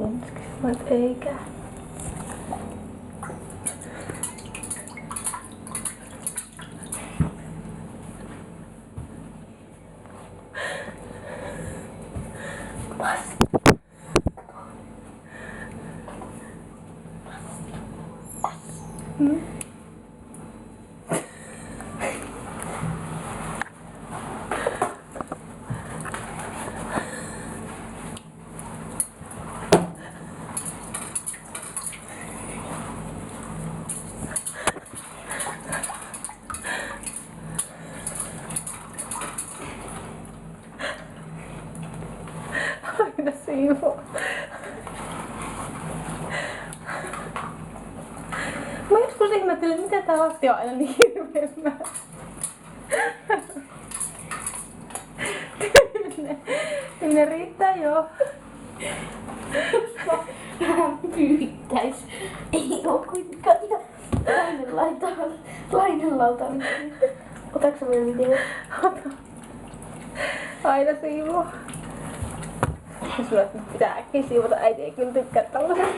Mut eikä. Aina siivoo. Mä joskus ihmettelin, miten tää lasti on aina niin hirveen määrä. Ne riittää joo. Vähän pyyhittäis. Ei oo kuitenkaan ihan lainelauta. Otatko sä vielä video? Ota. Aina siivoo. Sulle pitää äkkiä siivota, äiti ei kyllä tykkää tällaisesta.